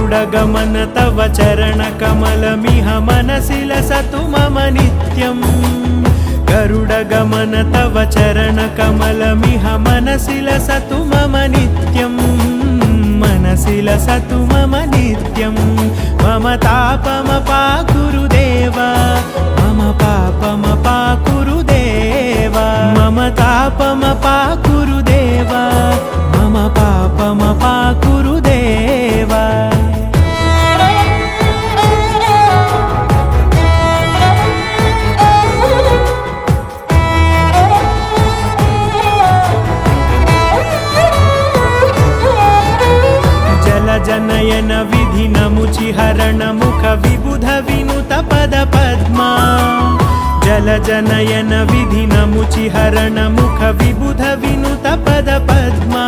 गरुडगमन तव चरणकमलमिह मनसि लसतु मम नित्यम् गरुडगमन तव चरणकमलमिह मनसि लसतु मम नित्यम् मनसि लसतु मम नित्यम् मम तापमपाकुरुदेव मम पापमपाकुरुदेव मम तापमपाकुरुदेव मम पापमपाकुरुदेव जनयन विधिनमुचिहरण मुख विबुध विनुत पद पद्मा जलजनयन विधिनमुचिहरण मुख विबुध विनुत पद पद्मा